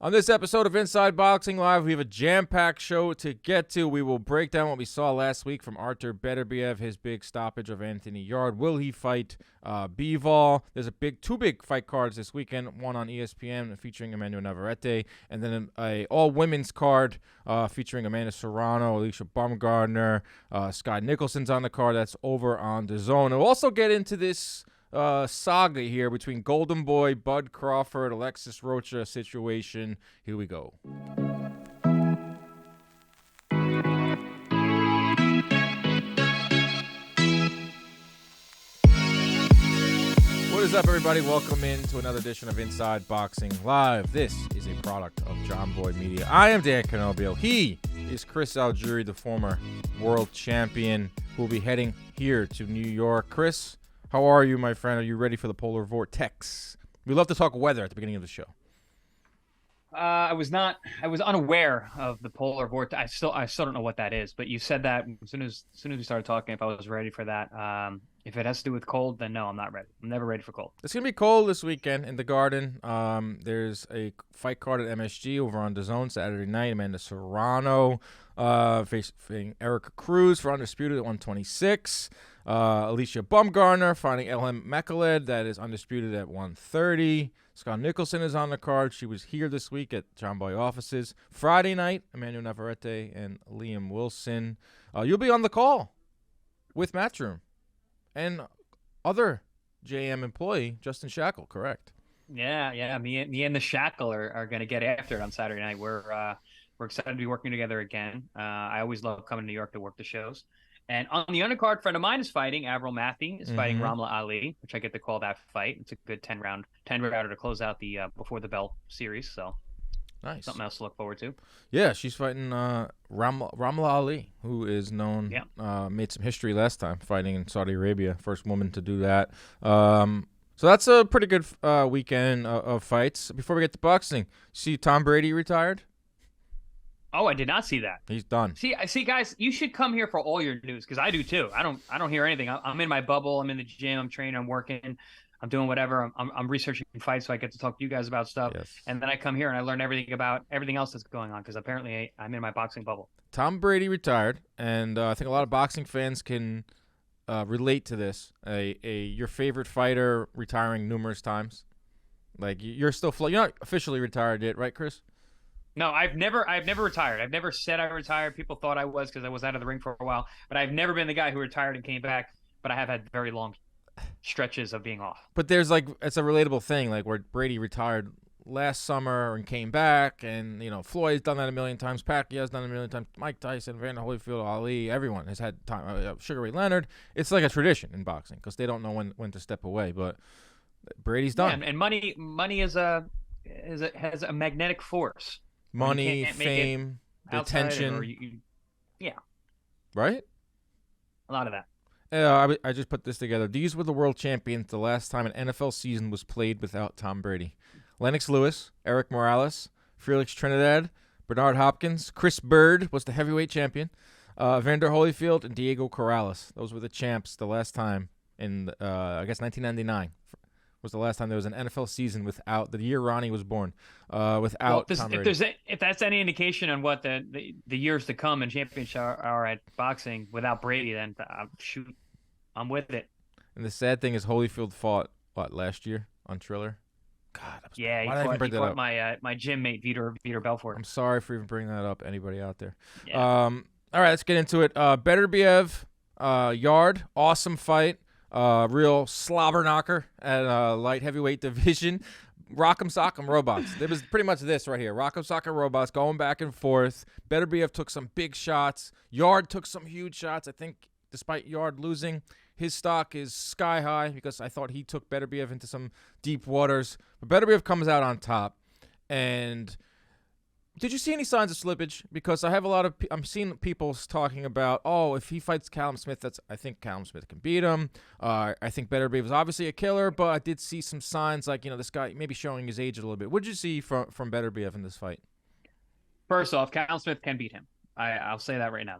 On this episode of Inside Boxing Live, we have a jam-packed show to get to. We will break down what we saw last week from Artur Beterbiev, his big stoppage of Anthony Yarde. Will he fight Bivol? There's two big fight cards this weekend, one on ESPN featuring Emmanuel Navarrete, and then a all-women's card featuring Amanda Serrano, Alicia Baumgardner, Scott Nicholson's on the card. That's over on DAZN. We'll also get into this saga here between Golden Boy, Bud Crawford, Alexis Rocha situation. Here we go. What is up, everybody? Welcome into another edition of Inside Boxing Live. This is a product of John Boy Media. I am Dan Canobbio. He is Chris Algieri, the former world champion, who will be heading here to New York. Chris, how are you, my friend? Are you ready for the polar vortex? We love to talk weather at the beginning of the show. I was unaware of the polar vortex. I still don't know what that is, but you said that as soon as we started talking, if I was ready for that. If it has to do with cold, then no, I'm not ready. I'm never ready for cold. It's going to be cold this weekend in the Garden. There's a fight card at MSG over on DAZN Saturday night. Amanda Serrano facing Erica Cruz for Undisputed at 126. Alicia Baumgardner fighting Elhem Mekhaled, that is Undisputed at 130. Scott Nicholson is on the card. She was here this week at John Boy offices. Friday night, Emmanuel Navarrete and Liam Wilson. You'll be on the call with Matchroom and other JM employee, Justin Shackle, correct? Yeah. Me and the Shackle are going to get after it on Saturday night. We're excited to be working together again. I always love coming to New York to work the shows. And on the undercard, friend of mine is fighting. Avril Mathy is fighting Ramla Ali, which I get to call that fight. It's a good 10-rounder to close out the Before the Bell series. So nice. Something else to look forward to. Yeah, she's fighting Ramla Ali, who is known, made some history last time fighting in Saudi Arabia. First woman to do that. So that's a pretty good weekend of fights. Before we get to boxing, see Tom Brady retired? Oh, I did not see that. He's done. See, guys, you should come here for all your news because I do too. I don't hear anything. I'm in my bubble. I'm in the gym. I'm training. I'm working. I'm doing whatever. I'm researching fights, so I get to talk to you guys about stuff. Yes. And then I come here and I learn everything about everything else that's going on because apparently I'm in my boxing bubble. Tom Brady retired, and I think a lot of boxing fans can relate to this. Your favorite fighter retiring numerous times. Like you're still you're not officially retired yet, right, Chris? No, I've never retired. I've never said I retired. People thought I was because I was out of the ring for a while, but I've never been the guy who retired and came back. But I have had very long stretches of being off. But there's it's a relatable thing, like where Brady retired last summer and came back, and Floyd's done that a million times, Pacquiao's done it a million times, Mike Tyson, Vander Holyfield, Ali, everyone has had time. Sugar Ray Leonard. It's like a tradition in boxing because they don't know when to step away. But Brady's done. Yeah, and money has a magnetic force. Money, fame, attention. Yeah. Right? A lot of that. I just put this together. These were the world champions the last time an NFL season was played without Tom Brady. Lennox Lewis, Eric Morales, Felix Trinidad, Bernard Hopkins, Chris Bird was the heavyweight champion, Vander Holyfield, and Diego Corrales. Those were the champs the last time in, I guess, 1999. Was the last time there was an NFL season without the year Ronnie was born, without Tom Brady. If that's any indication on what the years to come in championships are at boxing without Brady, then shoot, I'm with it. And the sad thing is Holyfield fought last year on Triller. God, he fought my gym mate Vitor Belfort. I'm sorry for even bringing that up. Anybody out there? Yeah. All right, let's get into it. Beterbiev, Yarde, awesome fight. Real slobber knocker at light heavyweight division. Rock'em sock'em robots. It was pretty much this right here. Rock'em sock'em robots going back and forth. Beterbiev took some big shots. Yarde took some huge shots. I think despite Yarde losing, his stock is sky high because I thought he took Beterbiev into some deep waters. But Beterbiev comes out on top. And did you see any signs of slippage? Because I have I'm seeing people talking about, if he fights Callum Smith, I think Callum Smith can beat him. I think Beterbiev is obviously a killer, but I did see some signs like, this guy maybe showing his age a little bit. What did you see from Beterbiev in this fight? First off, Callum Smith can beat him. I'll say that right now.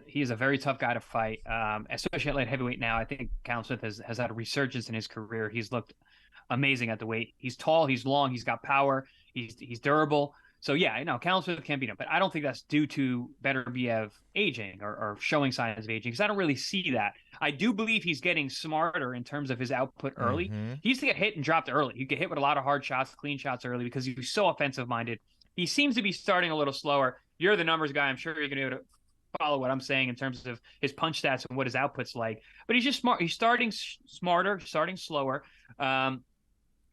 He's a very tough guy to fight, especially at light heavyweight now. I think Callum Smith has had a resurgence in his career. He's looked amazing at the weight. He's tall, he's long, he's got power, he's durable. So yeah, I know Callum Smith can beat him, but I don't think that's due to Beterbiev aging or showing signs of aging, because I don't really see that. I do believe he's getting smarter in terms of his output early. He used to get hit and dropped early. He'd get hit with a lot of hard shots, clean shots early because he was so offensive minded. He seems to be starting a little slower. You're the numbers guy. I'm sure you're going to be able to follow what I'm saying in terms of his punch stats and what his output's like. But he's just smart. He's starting smarter, starting slower.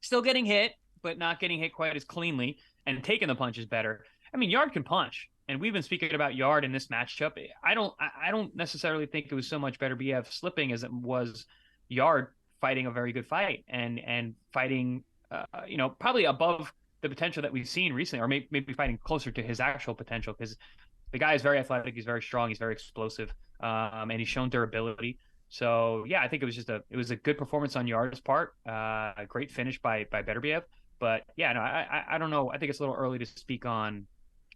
Still getting hit, but not getting hit quite as cleanly, and taking the punches better. I mean, Yarde can punch, and we've been speaking about Yarde in this matchup. I don't necessarily think it was so much Beterbiev slipping as it was Yarde fighting a very good fight and fighting, probably above the potential that we've seen recently, or maybe fighting closer to his actual potential, because the guy is very athletic, he's very strong, he's very explosive, and he's shown durability. So yeah, I think it was a good performance on Yarde's part, a great finish by Beterbiev. But yeah, no, I don't know. I think it's a little early to speak on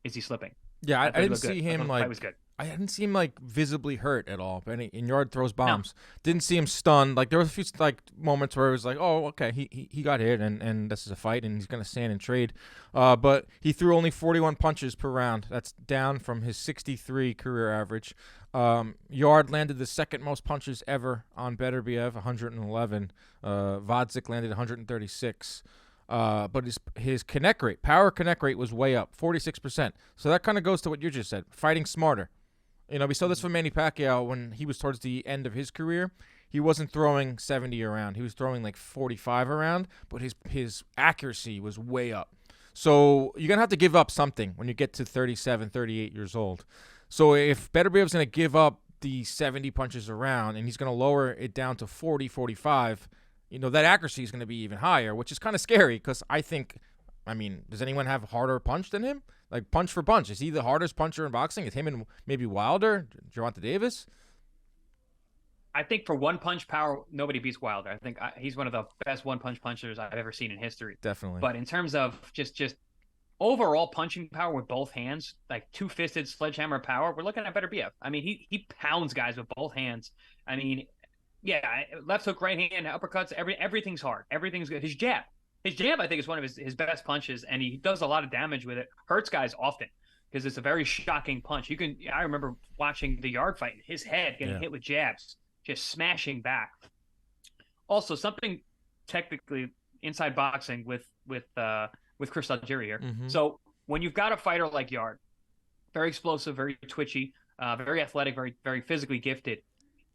is he slipping. Yeah, I didn't see him like. Was good. I didn't see him like visibly hurt at all. But in Yarde throws bombs. No. Didn't see him stunned. Like there was a few like moments where it was like, oh, okay, he got hit and this is a fight and he's gonna stand and trade. But he threw only 41 punches per round. That's down from his 63 career average. Yarde landed the second most punches ever on Beterbiev, 111. Vodzik landed 136. But his connect rate, power connect rate, was way up, 46%. So that kind of goes to what you just said, fighting smarter. We saw this from Manny Pacquiao when he was towards the end of his career. He wasn't throwing 70 around. He was throwing like 45 around, but his accuracy was way up. So you're going to have to give up something when you get to 37, 38 years old. So if Beterbiev's going to give up the 70 punches around and he's going to lower it down to 40, 45, that accuracy is going to be even higher, which is kind of scary because does anyone have harder punch than him? Like punch for punch. Is he the hardest puncher in boxing? Is him and maybe Wilder, Gervonta Davis? I think for one punch power, nobody beats Wilder. I think he's one of the best one punch punchers I've ever seen in history. Definitely. But in terms of just overall punching power with both hands, like two-fisted sledgehammer power, we're looking at Beterbiev. I mean, he pounds guys with both hands. I mean, yeah, left hook, right hand, uppercuts, everything's hard. Everything's good. His jab, I think, is one of his best punches, and he does a lot of damage with it. Hurts guys often because it's a very shocking punch. I remember watching the Yarde fight, his head getting hit with jabs, just smashing back. Also, something technically inside boxing with Chris Algieri here. Mm-hmm. So when you've got a fighter like Yarde, very explosive, very twitchy, very athletic, very, very physically gifted,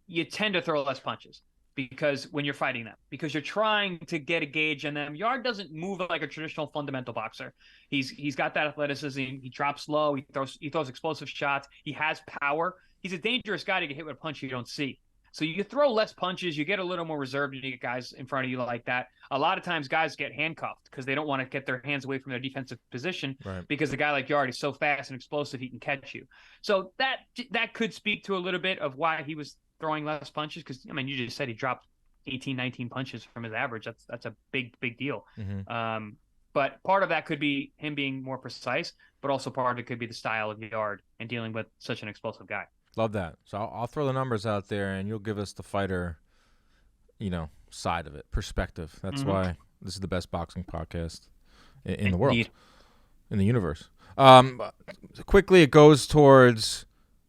you tend to throw less punches because when you're fighting them, because you're trying to get a gauge on them. Yarde doesn't move like a traditional fundamental boxer. He's got that athleticism. He drops low. He throws explosive shots. He has power. He's a dangerous guy to get hit with a punch you don't see. So you throw less punches, you get a little more reserved, and you get guys in front of you like that. A lot of times guys get handcuffed because they don't want to get their hands away from their defensive position, right? Because a guy like Yarde is so fast and explosive, he can catch you. So that could speak to a little bit of why he was throwing less punches, because, you just said he dropped 18, 19 punches from his average. That's a big deal. Mm-hmm. But part of that could be him being more precise, but also part of it could be the style of Yarde and dealing with such an explosive guy. Love that. So I'll throw the numbers out there, and you'll give us the fighter, side of it, perspective. That's why this is the best boxing podcast in the world, in the universe. Quickly, it goes towards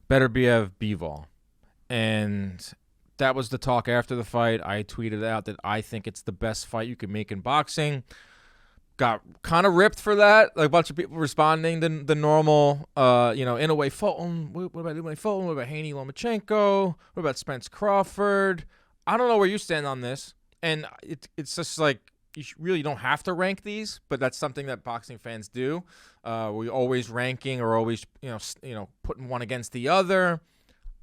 Beterbiev-Bivol, and that was the talk after the fight. I tweeted out that I think it's the best fight you can make in boxing. Got kind of ripped for that. Like a bunch of people responding to the normal, Inoue Fulton. What about Inoue Fulton? What about Haney Lomachenko? What about Spence Crawford? I don't know where you stand on this. And it's just like you really don't have to rank these, but that's something that boxing fans do. We always ranking or always, putting one against the other.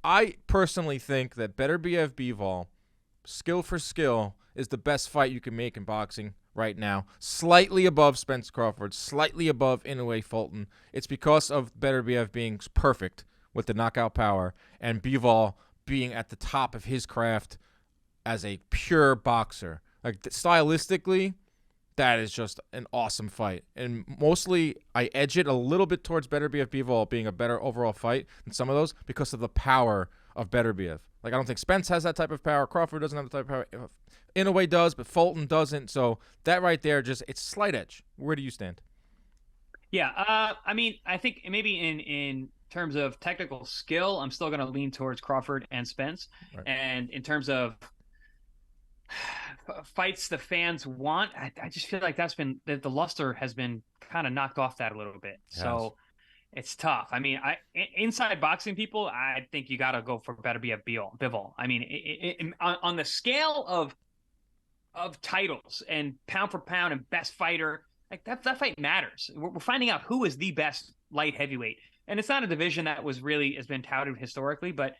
I personally think that Beterbiev-Bivol, skill for skill, is the best fight you can make in boxing right now. Slightly above Spence Crawford, slightly above Inoue Fulton. It's because of Beterbiev being perfect with the knockout power and Bivol being at the top of his craft as a pure boxer. Like, stylistically, that is just an awesome fight. And mostly I edge it a little bit towards Beterbiev-Bivol being a better overall fight than some of those because of the power of Beterbiev. Like, I don't think Spence has that type of power. Crawford doesn't have the type of power. Inoue does, but Fulton doesn't. So that right there, it's slight edge. Where do you stand? Yeah, I mean, I think maybe in terms of technical skill, I'm still going to lean towards Crawford and Spence. Right. And in terms of fights the fans want, I just feel like the luster has been kind of knocked off that a little bit. It has. So it's tough. I mean, inside boxing people, I think you got to go for Beterbiev-Bivol. I mean, on the scale of titles and pound for pound and best fighter, like that fight matters. We're finding out who is the best light heavyweight, and it's not a division that has been touted historically, but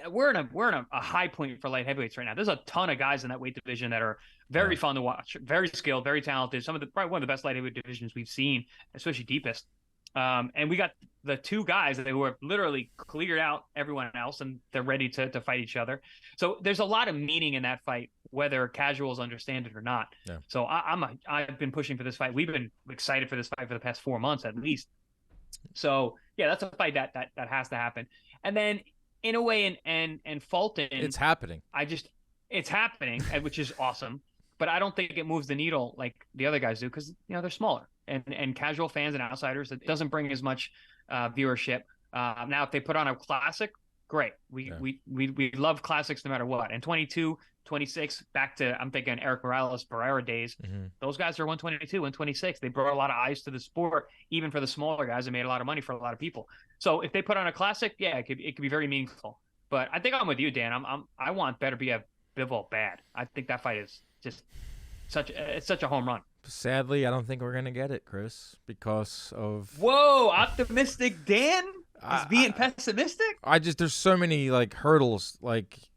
we're in a high point for light heavyweights right now. There's a ton of guys in that weight division that are very fun to watch, very skilled, very talented. Probably one of the best light heavyweight divisions we've seen, especially deepest. And we got the two guys that who have literally cleared out everyone else, and they're ready to fight each other. So there's a lot of meaning in that fight, whether casuals understand it or not. Yeah. So I've been pushing for this fight. We've been excited for this fight for the past 4 months at least. So yeah, that's a fight that has to happen. And then in a way, and Fulton, It's happening. It's happening, which is awesome. But I don't think it moves the needle like the other guys do because they're smaller and casual fans and outsiders. It doesn't bring as much viewership. Now, if they put on a classic, great. We love classics no matter what. And 22, 26, back to I'm thinking Eric Morales, Barrera days. Mm-hmm. Those guys are 122, 126. They brought a lot of eyes to the sport, even for the smaller guys. They made a lot of money for a lot of people. So if they put on a classic, yeah, it could be very meaningful. But I think I'm with you, Dan. I want Beterbiev-Bivol bad. I think that fight is just such a home run. Sadly, I don't think we're gonna get it, Chris, because of Whoa, optimistic Dan is being pessimistic. There's so many like hurdles. Like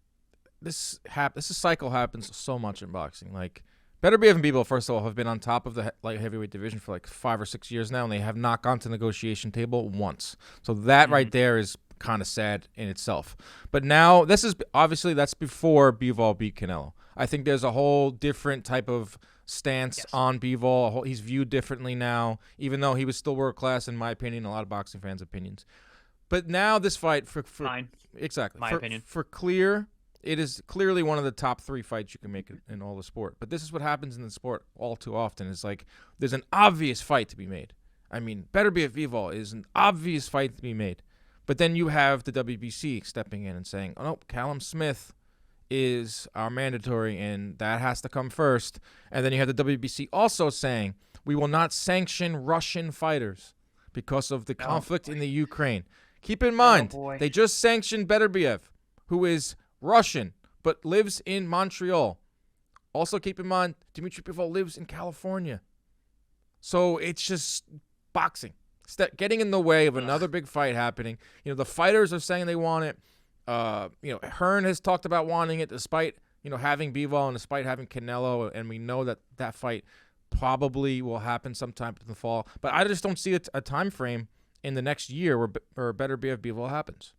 this cycle happens so much in boxing. Like Beterbiev and Bivol, first of all, have been on top of the light heavyweight division for like 5 or 6 years now, and they have not gone to the negotiation table once. So that right there is kind of sad in itself. But now this is obviously that's before Bivol beat Canelo. I think there's a whole different type of stance on Bivol. He's viewed differently now, even though he was still world class in my opinion, a lot of boxing fans' opinions. But now this fight for Mine. Exactly. My opinion. For clear, it is clearly one of the top 3 fights you can make in all the sport. But this is what happens in the sport all too often. It's like there's an obvious fight to be made. I mean, Beterbiev-Bivol is an obvious fight to be made. But then you have the WBC stepping in and saying, oh, no, Callum Smith is our mandatory, and that has to come first. And then you have the WBC also saying, we will not sanction Russian fighters because of the conflict in the Ukraine. Keep in mind, they just sanctioned Beterbiev, who is Russian, but lives in Montreal. Also keep in mind, Dmitry Bivol lives in California. So it's just boxing. Getting in the way of another big fight happening. The fighters are saying they want it. Hearn has talked about wanting it despite, having Bivol and despite having Canelo, and we know that fight probably will happen sometime in the fall. But I just don't see a time frame in the next year where Beterbiev-Bivol happens.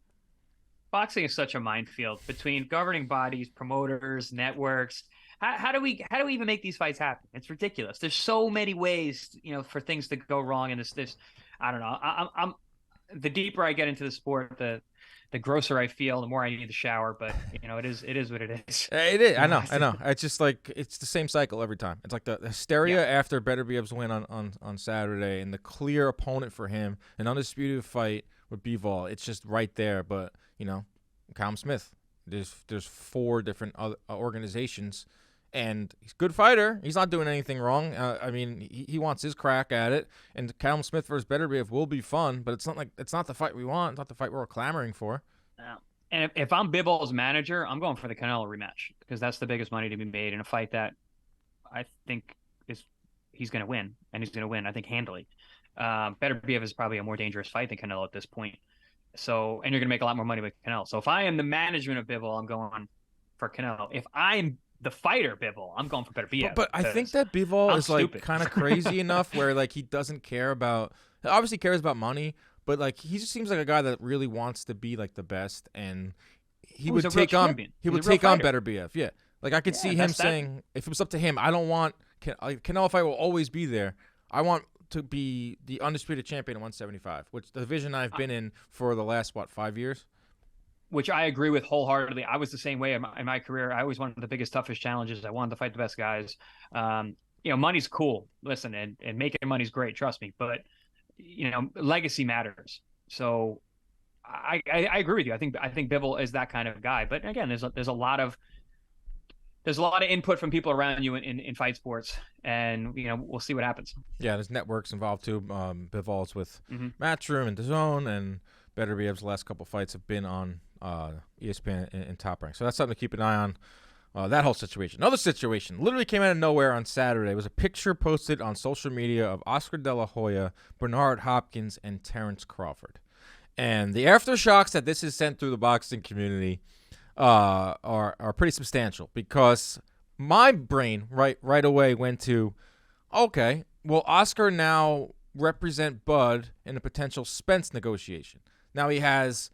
Boxing is such a minefield between governing bodies, promoters, networks. How do we even make these fights happen? It's ridiculous. There's so many ways, for things to go wrong in this. I don't know. I'm the deeper I get into the sport, the grosser I feel, the more I need to shower. But it is what it is. It is. I know. It's just like it's the same cycle every time. It's like the hysteria after Beterbiev's win on Saturday, and the clear opponent for him, an undisputed fight with Bivol. It's just right there. But Callum Smith. There's 4 different organizations. And he's a good fighter. He's not doing anything wrong. He wants his crack at it. And Callum Smith versus Beterbiev will be fun, but it's not the fight we want. It's not the fight we're clamoring for. No. And if I'm Bivol's manager, I'm going for the Canelo rematch because that's the biggest money to be made in a fight that I think he's going to win, and he's going to win, I think, handily. Beterbiev is probably a more dangerous fight than Canelo at this point. So, and you're going to make a lot more money with Canelo. So if I am the management of Bivol, I'm going for Canelo. If I'm the fighter Bivol, I'm going for Beterbiev. But I think that Bivol is like kind of crazy enough where like he doesn't care about. He obviously cares about money, but like he just seems like a guy that really wants to be like the best, and he would take on Beterbiev. Yeah, like I could see him saying, if it was up to him, I don't want Canelo fight will always be there. I want to be the undisputed champion at 175, which the division I've been in for the last 5 years. Which I agree with wholeheartedly. I was the same way in my career. I always wanted the biggest, toughest challenges. I wanted to fight the best guys. Money's cool. Listen, and making money's great. Trust me. But legacy matters. So I agree with you. I think Bivol is that kind of guy. But again, there's a lot of input from people around you in fight sports, and we'll see what happens. Yeah, there's networks involved too. Bivol's with Matchroom and DAZN, and Beterbiev's last couple fights have been on ESPN and Top Rank. So that's something to keep an eye on. That whole situation. Another situation literally came out of nowhere on Saturday. It was a picture posted on social media of Oscar De La Hoya, Bernard Hopkins, and Terence Crawford. And the aftershocks that this has sent through the boxing community are pretty substantial, because my brain right away went to, okay, will Oscar now represent Bud in a potential Spence negotiation? Now he has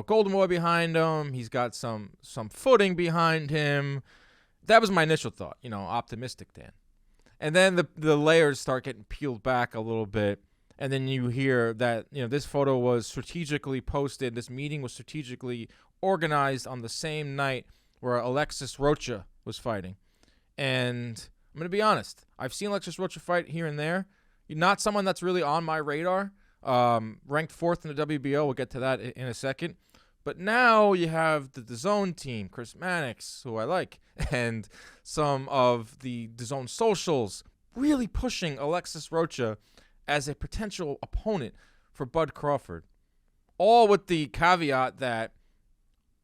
Golden Boy behind him. He's got some footing behind him. That was my initial thought, optimistic Dan. And then the layers start getting peeled back a little bit. And then you hear that, this photo was strategically posted. This meeting was strategically organized on the same night where Alexis Rocha was fighting. And I'm going to be honest. I've seen Alexis Rocha fight here and there. You're not someone that's really on my radar. Ranked 4th in the WBO. We'll get to that in a second. But now you have the DAZN team, Chris Mannix, who I like, and some of the DAZN socials really pushing Alexis Rocha as a potential opponent for Bud Crawford. All with the caveat that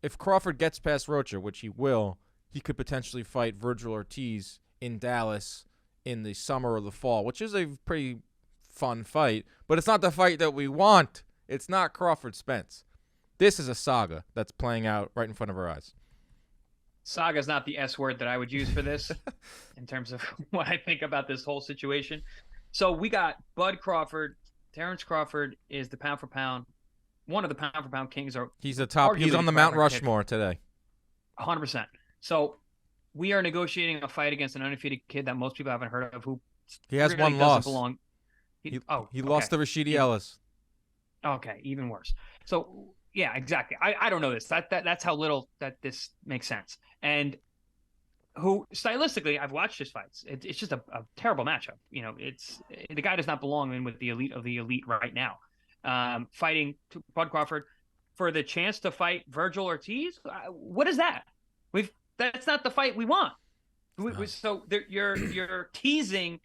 if Crawford gets past Rocha, which he will, he could potentially fight Virgil Ortiz in Dallas in the summer or the fall, which is a pretty fun fight, but it's not the fight that we want. It's not Crawford Spence. This is a saga that's playing out right in front of our eyes. Saga is not the S word that I would use for this in terms of what I think about this whole situation. So we got Bud Crawford. Terence Crawford is the pound for pound, one of the pound for pound kings. He's the top. He's on the Mount Rushmore today. 100%. So we are negotiating a fight against an undefeated kid that most people haven't heard of, who he has really one loss. He lost to Rashidi Ellis. Okay, even worse. So yeah, exactly. I don't know this. That's how little that this makes sense. And who stylistically, I've watched his fights. It's just a terrible matchup. It's the guy does not belong in with the elite of the elite right now. Fighting Bud Crawford for the chance to fight Virgil Ortiz. What is that? That's not the fight we want. So you're teasing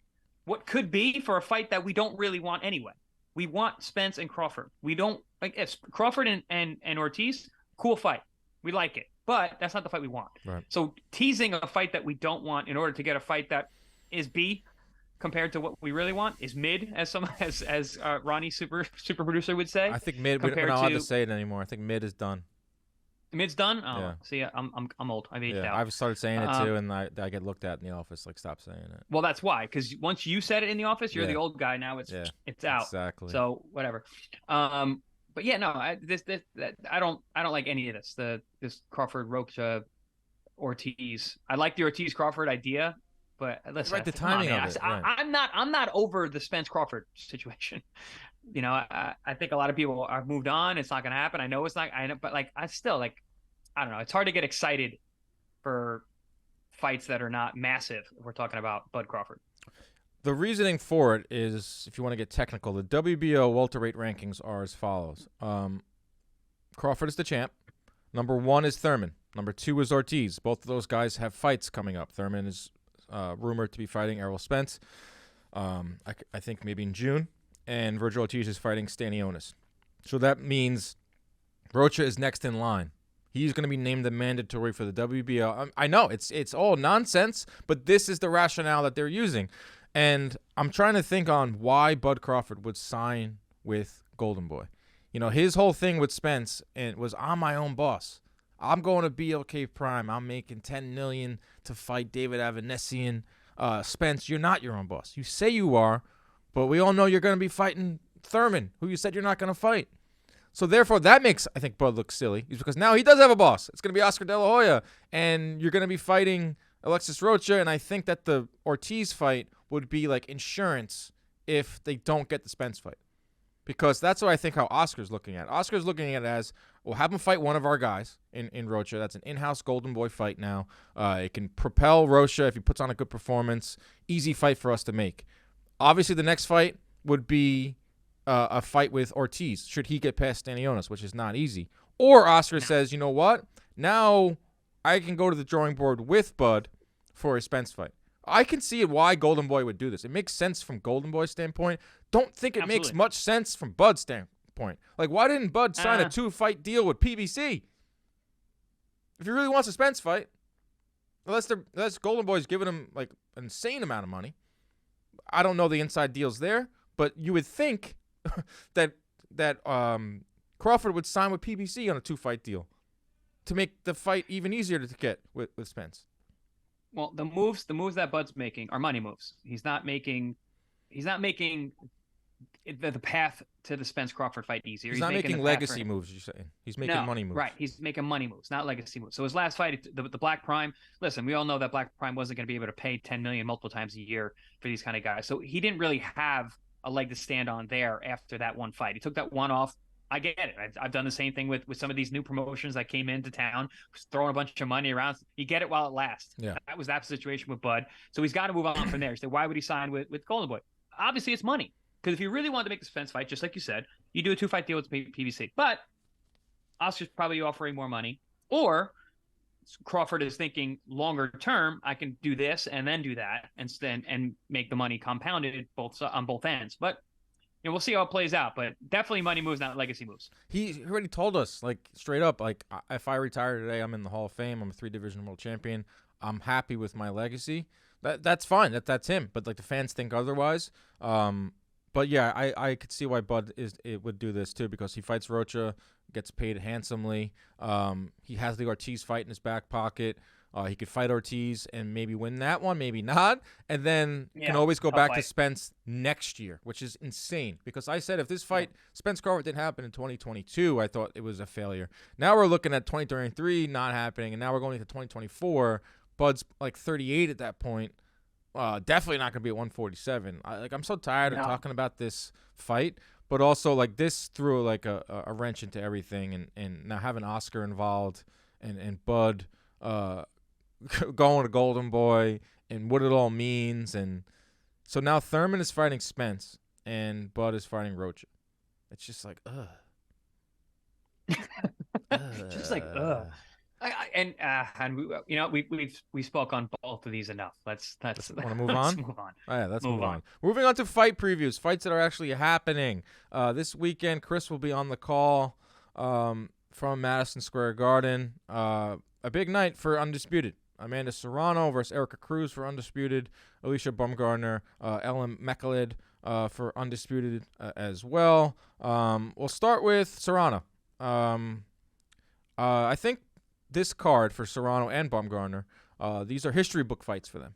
what could be for a fight that we don't really want anyway. We want Spence and Crawford. We don't like if Crawford and Ortiz, cool fight. We like it. But that's not the fight we want. Right. So teasing a fight that we don't want in order to get a fight that is B compared to what we really want is mid, as Ronnie super producer would say. I think mid. We're not allowed to say it anymore. I think mid is done. Mid's done. Oh, yeah. See, I'm old. I've aged out. I've started saying it too, and I get looked at in the office like, stop saying it. Well, that's why, because once you said it in the office, you're the old guy. Now it's out. Exactly. So whatever. But yeah, no, I don't like any of this. This Crawford Rocha Ortiz. I like the Ortiz Crawford idea, but listen, right, the timing of it. Right. I'm not over the Spence Crawford situation. I think a lot of people have moved on. It's not going to happen. I know it's not. I know, but I still I don't know. It's hard to get excited for fights that are not massive. If we're talking about Bud Crawford. The reasoning for it is, if you want to get technical, the WBO welterweight rankings are as follows. Crawford is the champ. Number 1 is Thurman. Number 2 is Ortiz. Both of those guys have fights coming up. Thurman is rumored to be fighting Errol Spence, I think maybe in June. And Virgil Ortiz is fighting Stanionis. So that means Rocha is next in line. He's going to be named the mandatory for the WBO. I know, it's all nonsense, but this is the rationale that they're using. And I'm trying to think on why Bud Crawford would sign with Golden Boy. His whole thing with Spence was, I'm my own boss. I'm going to BLK Prime. I'm making $10 million to fight David Avanesian. Spence, you're not your own boss. You say you are, but we all know you're going to be fighting Thurman, who you said you're not going to fight. So therefore, that makes, I think, Bud look silly, because now he does have a boss. It's going to be Oscar De La Hoya, and you're going to be fighting Alexis Rocha, and I think that the Ortiz fight would be like insurance if they don't get the Spence fight. Because that's what I think how Oscar's looking at it. Oscar's looking at it as, we'll have him fight one of our guys in Rocha. That's an in-house Golden Boy fight now. It can propel Rocha if he puts on a good performance. Easy fight for us to make. Obviously, the next fight would be a fight with Ortiz should he get past Stanionis, which is not easy. Or Oscar says, you know what? Now I can go to the drawing board with Bud for a Spence fight. I can see why Golden Boy would do this. It makes sense from Golden Boy's standpoint. Don't think it makes much sense from Bud's standpoint. Like, why didn't Bud sign a 2-fight deal with PBC? If he really wants a Spence fight, unless Golden Boy's giving him like an insane amount of money. I don't know the inside deals there, but you would think that Crawford would sign with PBC on a 2-fight deal to make the fight even easier to get with Spence. Well, the moves that Bud's making are money moves. He's not making the path to the Spence Crawford fight easier. He's not making legacy moves, you're saying. He's making money moves. Right. He's making money moves, not legacy moves. So his last fight, the Black Prime, listen, we all know that Black Prime wasn't going to be able to pay $10 million multiple times a year for these kind of guys. So he didn't really have a leg to stand on there after that one fight. He took that one off. I get it. I've done the same thing with some of these new promotions that came into town, throwing a bunch of money around. You get it while it lasts. Yeah. That was that situation with Bud. So he's got to move on from there. So why would he sign with Golden Boy? Obviously, it's money. Because if you really wanted to make the Spence fight, just like you said, you do a 2-fight deal with PBC. But Oscar's probably offering more money. Or Crawford is thinking longer term, I can do this and then do that and make the money compounded on both ends. But we'll see how it plays out, but definitely money moves, not legacy moves. He already told us, like, straight up, like, if I retire today, I'm in the Hall of Fame. I'm a 3-division world champion. I'm happy with my legacy. That's fine. That's him. But, like, the fans think otherwise. But, yeah, I could see why Bud would do this, too, because he fights Rocha, gets paid handsomely. He has the Ortiz fight in his back pocket. He could fight Ortiz and maybe win that one, maybe not, and then can always go back to Spence next year, which is insane. Because I said if this fight, Spence Crawford, didn't happen in 2022, I thought it was a failure. Now we're looking at 2023 not happening, and now we're going into 2024. Bud's like 38 at that point. Definitely not going to be at 147. I'm so tired of talking about this fight, but also like this threw like a wrench into everything, and now having Oscar involved and Bud going to Golden Boy and what it all means. And so now Thurman is fighting Spence and Bud is fighting Rocha. It's just like, Just like, and we spoke on both of these enough. Let's want to move on. Move on. All right, let's move on. Moving on to fight previews, fights that are actually happening this weekend. Chris will be on the call from Madison Square Garden. A big night for Undisputed. Amanda Serrano versus Erica Cruz for Undisputed. Alicia Baumgardner, Ellen Mechalid for Undisputed as well. We'll start with Serrano. I think this card for Serrano and Baumgardner, these are history book fights for them.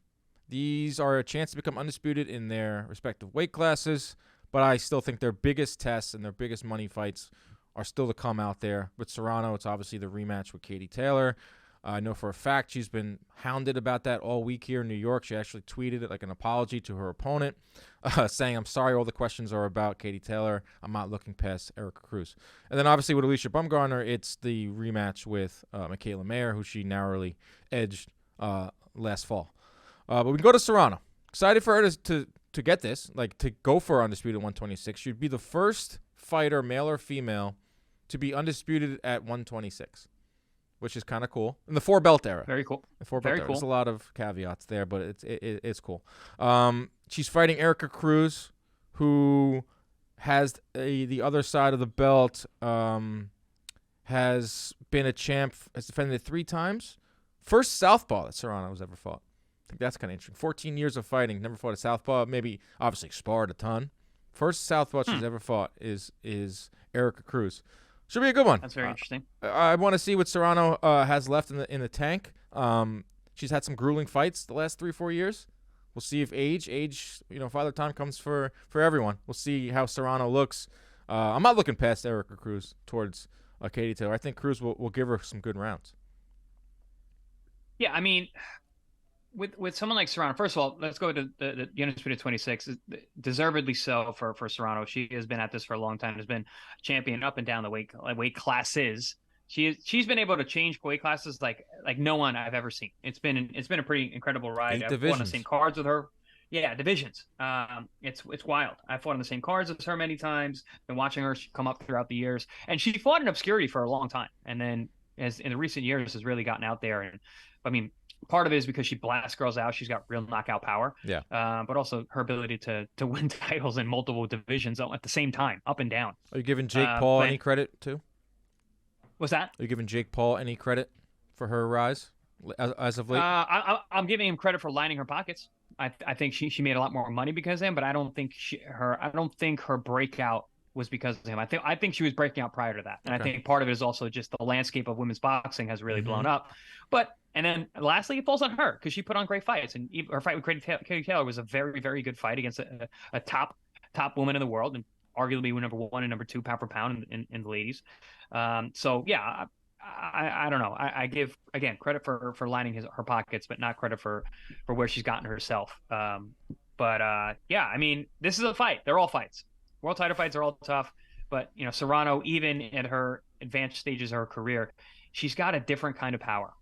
These are a chance to become undisputed in their respective weight classes, but I still think their biggest tests and their biggest money fights are still to come out there. With Serrano, it's obviously the rematch with Katie Taylor. I know for a fact she's been hounded about that all week here in New York. She actually tweeted it like an apology to her opponent, saying, I'm sorry, all the questions are about Katie Taylor. I'm not looking past Erica Cruz. And then obviously with Alicia Baumgardner, it's the rematch with Michaela Mayer, who she narrowly edged last fall. But we can go to Serrano. Excited for her to get this, like to go for Undisputed 126. She'd be the first fighter, male or female, to be undisputed at 126. Which is kind of cool. In the 4-belt era. Very cool. The 4-belt era. Cool. There's a lot of caveats there, but it's cool. She's fighting Erica Cruz, who has the other side of the belt, has been a champ, has defended it 3 times. First southpaw that Serrano has ever fought. I think that's kind of interesting. 14 years of fighting, never fought a southpaw. Maybe, obviously, sparred a ton. First southpaw she's ever fought is Erica Cruz. Should be a good one. That's very interesting. I want to see what Serrano has left in the tank. She's had some grueling fights the last 3-4 years. We'll see if age, Father Time comes for everyone. We'll see how Serrano looks. I'm not looking past Erica Cruz towards Katie Taylor. I think Cruz will give her some good rounds. Yeah, I mean, with someone like Serrano, first of all, let's go to the Undisputed 26. Deservedly so for Serrano. She has been at this for a long time. Has been champion up and down the weight classes. She's been able to change weight classes like no one I've ever seen. It's been a pretty incredible ride. I've won the same cards with her. Yeah, divisions. It's wild. I fought on the same cards as her many times. Been watching her come up throughout the years, and she fought in obscurity for a long time, and then as in the recent years has really gotten out there. And I mean, part of it is because she blasts girls out. She's got real knockout power. Yeah. But also her ability to win titles in multiple divisions at the same time, up and down. Are you giving Jake Paul any credit too? What's that? Are you giving Jake Paul any credit for her rise as of late? I'm giving him credit for lining her pockets. I think she made a lot more money because of him, but I don't think her breakout was because of him. I think she was breaking out prior to that, and Okay. I think part of it is also just the landscape of women's boxing has really blown up. And then lastly, it falls on her because she put on great fights, and her fight with Katie Taylor was a very, very good fight against a top woman in the world, and arguably number 1 and number 2 pound for pound in the ladies. So yeah. I don't know. I give again credit for lining her pockets, but not credit for where she's gotten herself. Yeah, I mean, this is a fight. They're all fights. World title fights are all tough, but Serrano, even at her advanced stages of her career, she's got a different kind of power.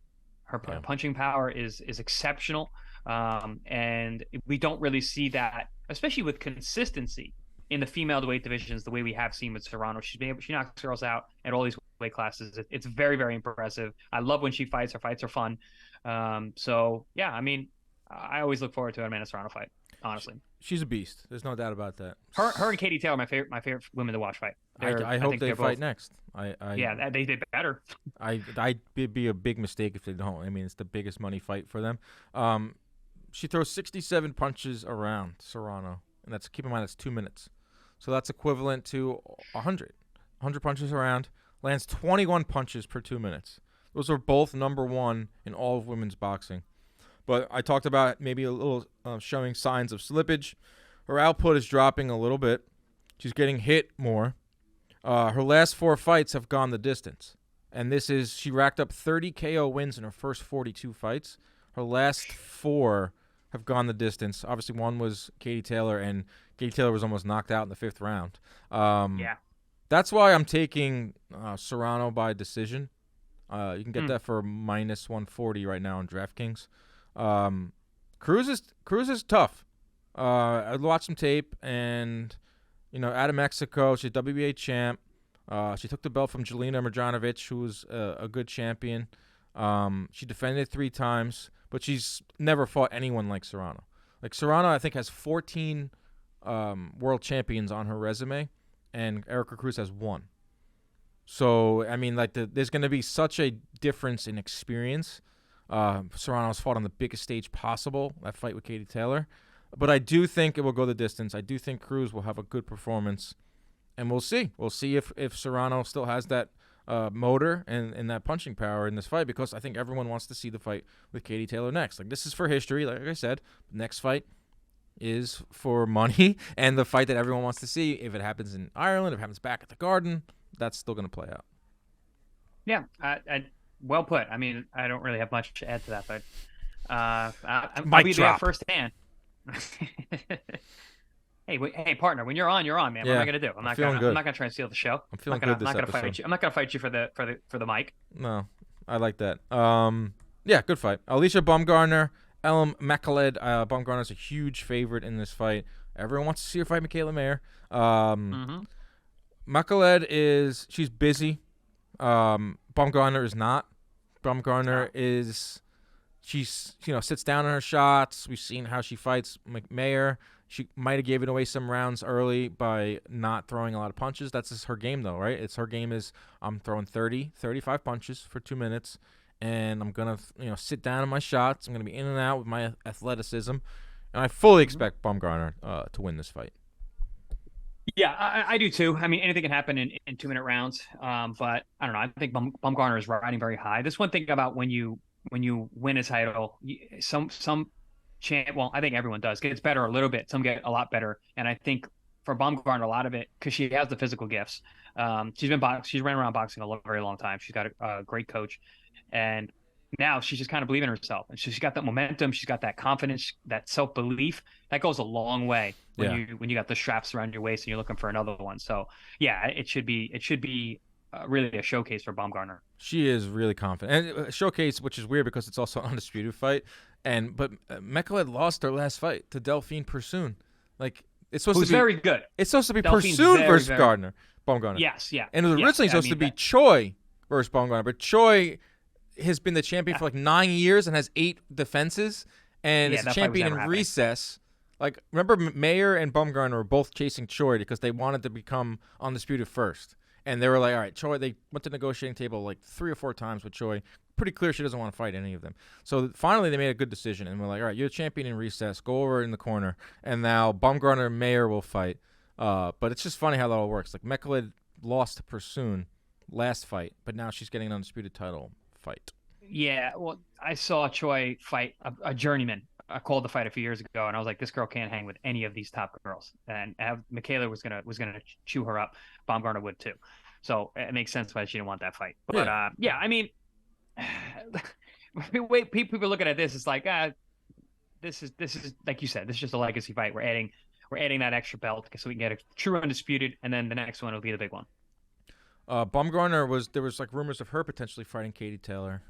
Her punching power is exceptional, and we don't really see that, especially with consistency in the female weight divisions, the way we have seen with Serrano. She knocks girls out at all these weight classes. It's very, very impressive. I love when she fights. Her fights are fun. So yeah, I mean, I always look forward to an Amanda Serrano fight. Honestly, she's a beast. There's no doubt about that. Her and Katie Taylor are my favorite women to watch fight. I hope they fight next. Yeah, they better. I'd be a big mistake if they don't. I mean, it's the biggest money fight for them. She throws 67 punches around Serrano, and keep in mind that's 2 minutes. So that's equivalent to 100 punches around, lands 21 punches per 2 minutes. Those are both number 1 in all of women's boxing. But I talked about maybe a little showing signs of slippage. Her output is dropping a little bit. She's getting hit more. Her last 4 fights have gone the distance. And she racked up 30 KO wins in her first 42 fights. Her last 4 have gone the distance. Obviously, one was Katie Taylor, and Katie Taylor was almost knocked out in the 5th round. Yeah. That's why I'm taking Serrano by decision. You can get that for minus 140 right now on DraftKings. Cruz is tough. I watched some tape, and out of Mexico, she's WBA champ. She took the belt from Jelena Mrdjanovic, who was a good champion. She defended 3 times, but she's never fought anyone like Serrano. Like Serrano, I think has 14 world champions on her resume, and Erica Cruz has 1. So I mean, there's going to be such a difference in experience. Serrano's fought on the biggest stage possible, that fight with Katie Taylor. But I do think it will go the distance. I do think Cruz will have a good performance. And we'll see. We'll see if Serrano still has that motor and that punching power in this fight, because I think everyone wants to see the fight with Katie Taylor next. Like, this is for history, like I said. The next fight is for money, and the fight that everyone wants to see, if it happens in Ireland, if it happens back at the Garden, that's still going to play out. Yeah, well put. I mean, I don't really have much to add to that, but I'll be there firsthand. Hey, partner, when you're on, man. What am I gonna do? I'm not gonna try and steal the show. I'm feeling good this episode. I'm not gonna fight you. I'm not gonna fight you for the mic. No, I like that. Yeah, good fight. Alicia Baumgartner, Elam Makhaled. Baumgartner's a huge favorite in this fight. Everyone wants to see her fight Michaela Mayer. Makhaled she's busy. Baumgartner is not. Baumgartner sits down on her shots. We've seen how she fights Mayer. She might have given away some rounds early by not throwing a lot of punches. That's just her game, though, right? Her game is I'm throwing 30, 35 punches for 2 minutes, and I'm going to sit down on my shots. I'm going to be in and out with my athleticism. And I fully expect Baumgartner to win this fight. Yeah, I do too. I mean, anything can happen in 2-minute rounds. But I don't know. I think Baumgartner is riding very high. This one thing about when you win a title, I think everyone does. Gets better a little bit. Some get a lot better. And I think for Baumgartner, a lot of it, because she has the physical gifts. She's ran around boxing a very long time. She's got a great coach. And now she's just kind of believing in herself. And she's got that momentum. She's got that confidence, that self-belief. That goes a long way when you got the straps around your waist and you're looking for another one. So, yeah, it should be really a showcase for Baumgartner. She is really confident, and showcase, which is weird because it's also an undisputed fight. But Mekhaled lost her last fight to Delphine Persoon. Like it's supposed Who's to be very good. It's supposed to be Delphine's Persoon versus very, Baumgartner. Yes, yeah. And it was originally supposed to be Choi versus Baumgartner, but Choi has been the champion for like 9 years and has 8 defenses, and is a champion in recess. Like, remember Mayer and Baumgartner were both chasing Choi because they wanted to become undisputed first. And they were like, all right, Choi, they went to the negotiating table like 3 or 4 times with Choi. Pretty clear she doesn't want to fight any of them. So finally they made a good decision, and we're like, all right, you're a champion in recess. Go over in the corner. And now Baumgartner and Mayer will fight. But it's just funny how that all works. Like, Mekhaled lost to Persoon last fight, but now she's getting an undisputed title fight. Yeah, well, I saw Choi fight a journeyman. I called the fight a few years ago, and I was like, this girl can't hang with any of these top girls. And Michaela was gonna chew her up. Baumgartner would too. So it makes sense why she didn't want that fight. But I mean, the way people are looking at this, it's like, this is like you said, this is just a legacy fight. We're adding that extra belt so we can get a true undisputed, and then the next one will be the big one. Baumgartner there was like rumors of her potentially fighting Katie Taylor,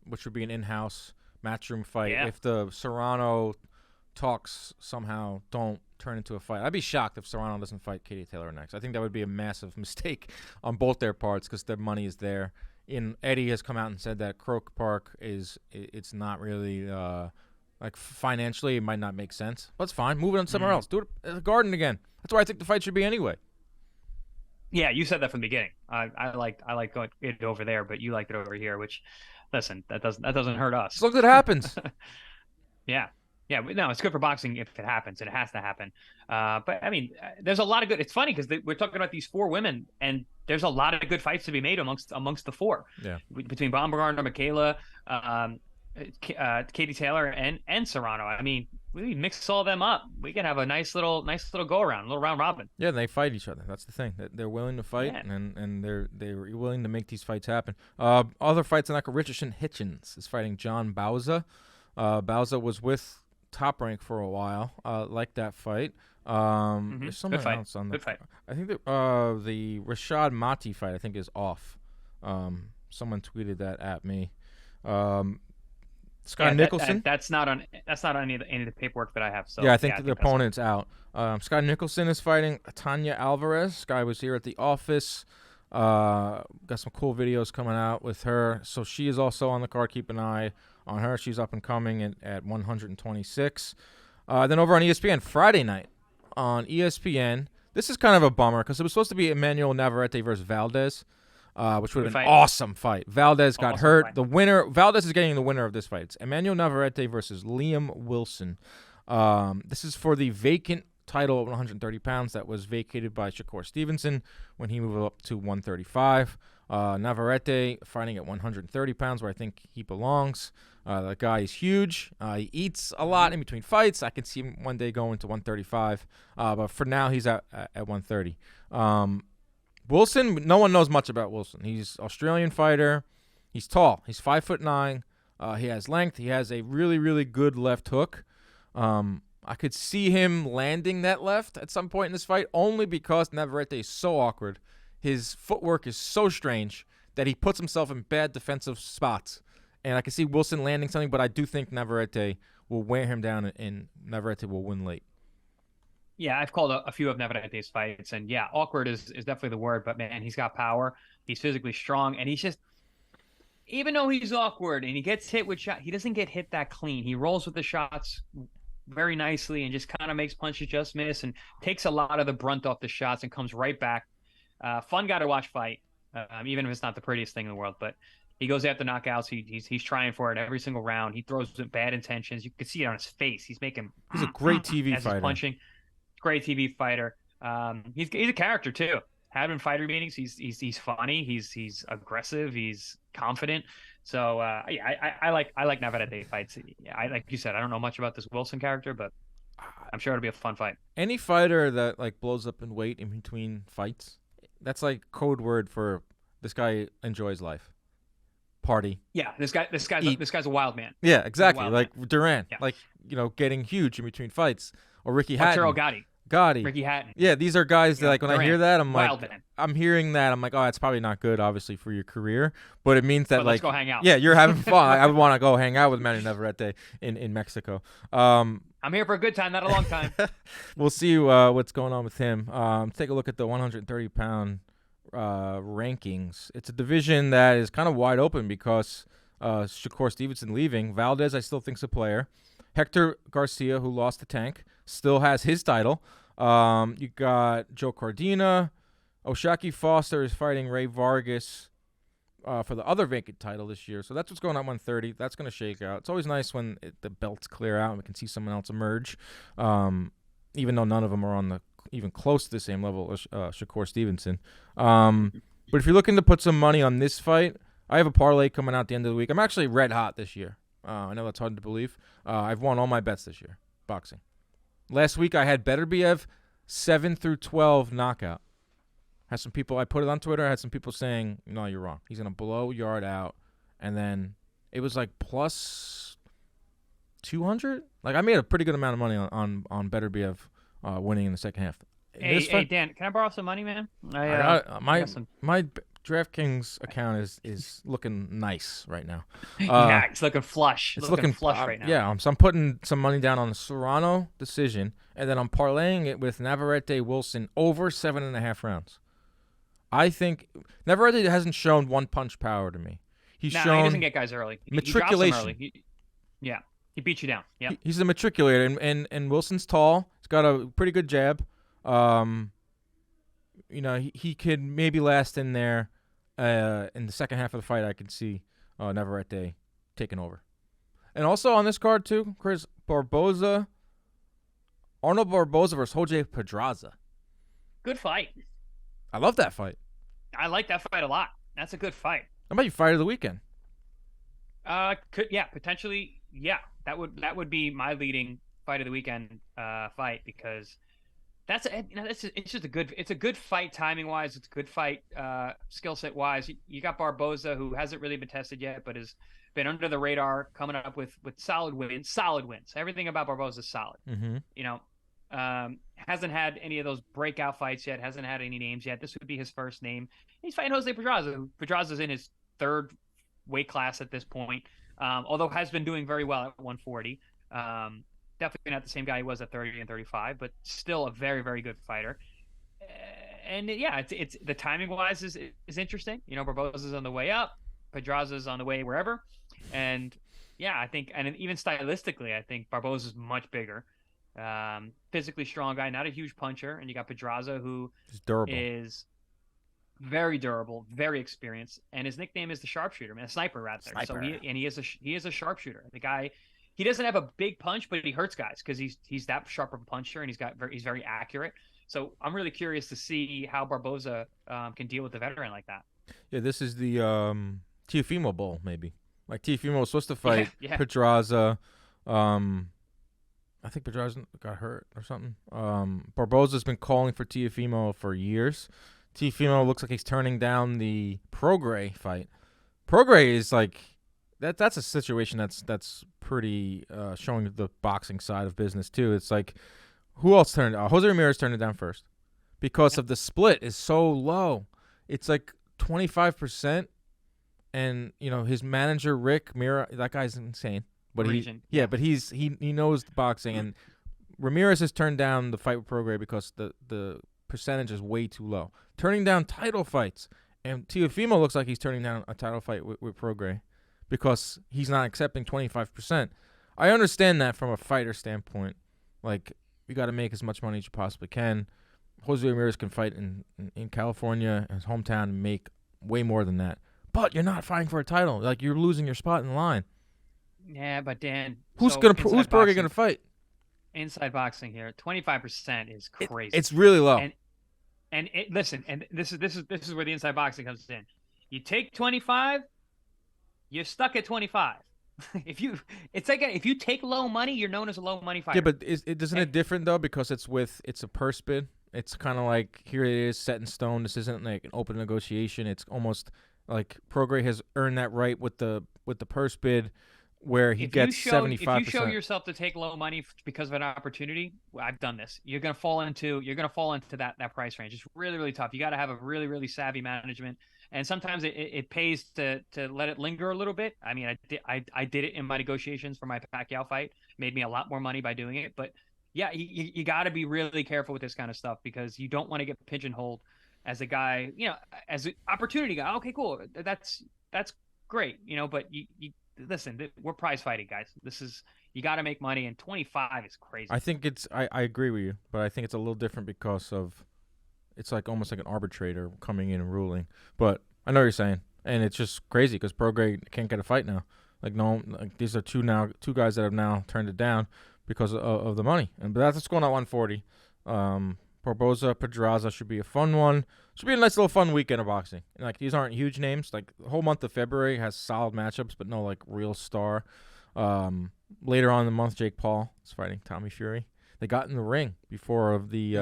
which would be an in-house matchroom fight if the Serrano talks somehow don't turn into a fight. I'd be shocked if Serrano doesn't fight Katie Taylor next. I think that would be a massive mistake on both their parts because their money is there. Eddie has come out and said that Croke Park it's not really like financially it might not make sense. But it's fine. Move it on somewhere else. Do it at the Garden again. That's where I think the fight should be anyway. Yeah, you said that from the beginning. I like it over there, but you liked it over here. Which, listen, that doesn't hurt us. As long as it happens. Yeah. No, it's good for boxing if it happens, and it has to happen. But I mean, there's a lot of good. It's funny because we're talking about these 4 women, and there's a lot of good fights to be made amongst the 4. Yeah. Between Baumgartner, Michaela, Katie Taylor, and Serrano. I mean, we mix all them up. We can have a nice little go around, a little round robin. Yeah, they fight each other. That's the thing. They're willing to fight, and they're willing to make these fights happen. Other fights, like Richardson Hitchens is fighting John Bauza. Bauza was with Top Rank for a while. Like that fight. There's someone else on the fight. I think that the Rashad Mati fight I think is off. Someone tweeted that at me. Scott Nicholson. That's not on any of the paperwork that I have. So yeah, I think the opponent's out. Scott Nicholson is fighting Tanya Alvarez. This guy was here at the office. Got some cool videos coming out with her. So she is also on the card. Keep an eye on her. She's up and coming at 126. Then over on ESPN, Friday night on ESPN. This is kind of a bummer because it was supposed to be Emmanuel Navarrete versus Valdez, which would have been an awesome fight. Valdez got hurt. The winner, Valdez is getting the winner of this fight. It's Emmanuel Navarrete versus Liam Wilson. This is for the vacant title at 130 pounds that was vacated by Shakur Stevenson when he moved up to 135. Navarrete fighting at 130 pounds where I think he belongs. The guy is huge. He eats a lot in between fights. I can see him one day going to 135. But for now, he's at 130. Wilson, no one knows much about Wilson. He's an Australian fighter. He's tall. He's 5'9". He has length. He has a really, really good left hook. I could see him landing that left at some point in this fight only because Navarrete is so awkward. His footwork is so strange that he puts himself in bad defensive spots. And I can see Wilson landing something, but I do think Navarrete will wear him down and Navarrete will win late. Yeah, I've called a few of Navarrete's fights, and yeah, awkward is definitely the word, but man, he's got power. He's physically strong, and he's just, even though he's awkward and he gets hit with shots, he doesn't get hit that clean. He rolls with the shots very nicely and just kind of makes punches just miss and takes a lot of the brunt off the shots and comes right back. Fun guy to watch fight, even if it's not the prettiest thing in the world, but he goes after knockouts. He's trying for it every single round. He throws with bad intentions. You can see it on his face. He's a great TV fighter. He's punching. Great TV fighter. He's a character too. Having fighter meetings, he's funny. He's aggressive. He's confident. So I like Navarrete fights. I like you said. I don't know much about this Wilson character, but I'm sure it'll be a fun fight. Any fighter that like blows up in weight in between fights, that's like code word for this guy enjoys life. Party. Yeah, this guy's a wild man. Yeah, exactly. Like Durant, yeah. Like getting huge in between fights, or Ricky Hatton. Arturo Gatti. Gotti. Ricky Hatton. Yeah, these are guys that, like, when I hear that, I'm like, Wildman. I'm hearing that, I'm like, oh, it's probably not good, obviously, for your career, but it means that, But like, let's go hang out. Yeah, you're having fun. I would want to go hang out with Manny Navarrete in Mexico. I'm here for a good time, not a long time. We'll see what's going on with him. Take a look at the 130-pound rankings. It's a division that is kind of wide open because Shakur Stevenson leaving. Valdez, I still think's a player. Hector Garcia, who lost the tank, still has his title. You got Joe Cardina. Oshaki Foster is fighting Ray Vargas for the other vacant title this year. So that's what's going on 130. That's going to shake out. It's always nice when the belts clear out and we can see someone else emerge, even though none of them are on the even close to the same level as Shakur Stevenson. But if you're looking to put some money on this fight, I have a parlay coming out at the end of the week. I'm actually red hot this year. I know that's hard to believe. I've won all my bets this year, boxing. Last week I had Beterbiev 7-12 knockout. Had some people, I put it on Twitter, I had some people saying, no, you're wrong. He's going to blow Yarde out. And then it was like plus 200. Like, I made a pretty good amount of money on Beterbiev winning in the second half. Hey, Dan, can I borrow some money, man? My DraftKings account is looking nice right now. Yeah, it's looking flush. It's looking flush right now. Yeah, so I'm putting some money down on the Serrano decision, and then I'm parlaying it with Navarrete Wilson over 7.5 rounds. I think Navarrete hasn't shown one punch power to me. He's shown he doesn't get guys early. Matriculation. He beats you down. Yeah, he's a matriculator, and Wilson's tall. He's got a pretty good jab. He could maybe last in there. In the second half of the fight, I could see Navarrete taking over. And also on this card, too, Chris, Arnold Barboza versus Jose Pedraza. Good fight. I love that fight. I like that fight a lot. That's a good fight. How about you fight of the weekend? Potentially, yeah. That would be my leading fight of the weekend fight because it's just a good fight timing wise. It's a good fight skill set wise. You got Barboza, who hasn't really been tested yet, but has been under the radar, coming up with solid wins. Everything about Barboza is solid. Mm-hmm. Hasn't had any of those breakout fights yet. Hasn't had any names yet. This would be his first name. He's fighting Jose Pedraza. Pedraza's in his third weight class at this point, although has been doing very well at 140. Definitely not the same guy he was at 30 and 35, but still a very, very good fighter. And it's the timing wise is interesting. Barboza's on the way up, Pedraza's on the way wherever, and I think, and even stylistically, I think Barboza's much bigger, physically strong guy, not a huge puncher, and you got Pedraza who is very durable, very experienced, and his nickname is the sharpshooter, a sniper rather. So he is a sharpshooter. The guy. He doesn't have a big punch, but he hurts guys because he's that sharp of a puncher, and he's very accurate. So I'm really curious to see how Barboza can deal with a veteran like that. Yeah, this is the Teofimo Bowl, maybe. Like, Teofimo was supposed to fight Pedraza. I think Pedraza got hurt or something. Barboza's been calling for Teofimo for years. Teofimo looks like he's turning down the Prograis fight. Prograis is like... That's a situation that's pretty showing the boxing side of business too. It's like, who else turned? Jose Ramirez turned it down first because of the split is so low. It's like 25%, and his manager Rick Mira, that guy's insane. But but he knows the boxing, and Ramirez has turned down the fight with Prograis because the percentage is way too low. Turning down title fights, and Teofimo looks like he's turning down a title fight with Prograis, because he's not accepting 25%. I understand that from a fighter standpoint. Like, you got to make as much money as you possibly can. Jose Ramirez can fight in California, his hometown, and make way more than that. But you're not fighting for a title. Like, you're losing your spot in line. Yeah, but Dan, who's Prograis gonna fight? Inside boxing here, 25% is crazy. It's really low. And listen, and this is where the inside boxing comes in. You take 25. You're stuck at 25. If you take low money, you're known as a low money fighter. Yeah, but isn't it different though, because it's a purse bid? It's kind of like, here it is, set in stone. This isn't like an open negotiation. It's almost like Prograis has earned that right with the purse bid. where he gets 75%. If you show yourself to take low money because of an opportunity, I've done this. You're gonna fall into that price range. It's really, really tough. You got to have a really, really savvy management, and sometimes it pays to let it linger a little bit. I mean, I did it in my negotiations for my Pacquiao fight. Made me a lot more money by doing it, but yeah, you got to be really careful with this kind of stuff because you don't want to get pigeonholed as a guy, as an opportunity guy. Okay, cool. That's great, but you listen, we're prize fighting, guys. You got to make money, and 25 is crazy. I think I agree with you, but I think it's a little different because it's like almost like an arbitrator coming in and ruling. But I know what you're saying, and it's just crazy because pro grade can't get a fight now. These are two guys that have now turned it down because of the money, but that's what's going on at 140. Barboza, Pedraza should be a fun one. Should be a nice little fun weekend of boxing. These aren't huge names. The whole month of February has solid matchups, but no real star. Later on in the month, Jake Paul is fighting Tommy Fury. They got in the ring before of the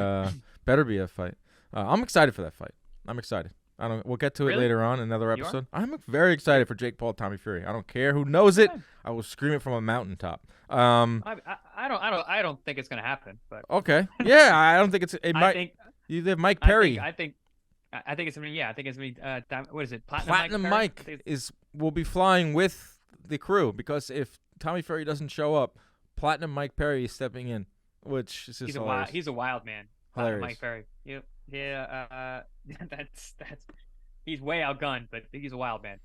Beterbiev fight. I'm excited for that fight. I'm excited. We'll get to it later on in another episode. I'm very excited for Jake Paul, Tommy Fury. I don't care who knows it. I will scream it from a mountaintop. I don't think it's gonna happen. But okay, yeah, I don't think you have Mike Perry. I think it's gonna be. I think it's gonna be. What is it? Platinum Mike will be flying with the crew because if Tommy Fury doesn't show up, Platinum Mike Perry is stepping in, which is just hilarious. He's a wild man. Hilarious. Mike Perry. Yep. Yeah. That's he's way outgunned, but he's a wild man.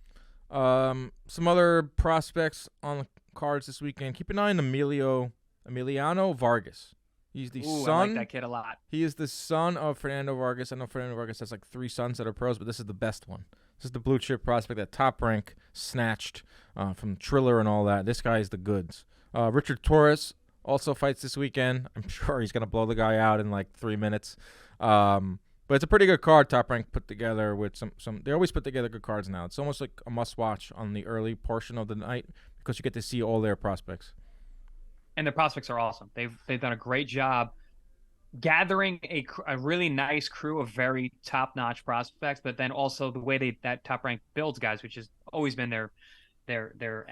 Some other prospects on the cards this weekend. Keep an eye on Emiliano Vargas. He's the son. I like that kid a lot. He is the son of Fernando Vargas. I know Fernando Vargas has 3 sons that are pros, but this is the best one. This is the blue chip prospect that Top Rank snatched from Triller and all that. This guy is the goods. Richard Torres also fights this weekend. I'm sure he's gonna blow the guy out in 3 minutes. But it's a pretty good card Top Rank put together with some. They always put together good cards now. It's almost like a must-watch on the early portion of the night because you get to see all their prospects. And the prospects are awesome. They've done a great job gathering a really nice crew of very top-notch prospects, but then also the way that Top Rank builds guys, which has always been their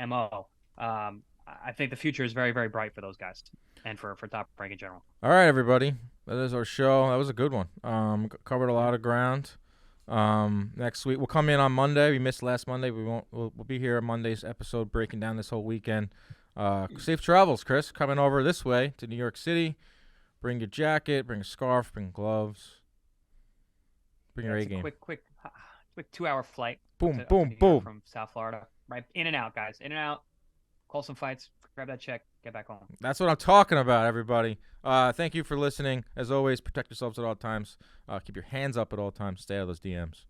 MO. I think the future is very, very bright for those guys and for Top Rank in general. All right, everybody. That is our show. That was a good one. Covered a lot of ground. Next week we'll come in on Monday. We missed last Monday. We'll be here on Monday's episode breaking down this whole weekend. Safe travels, Chris. Coming over this way to New York City. Bring your jacket, bring a scarf, bring gloves. Bring your A game. Quick 2-hour flight. Boom. From South Florida. Right, in and out, guys. In and out. Call some fights. Grab that check. Get back home. That's what I'm talking about, everybody. Thank you for listening. As always, protect yourselves at all times. Keep your hands up at all times. Stay out of those DMs.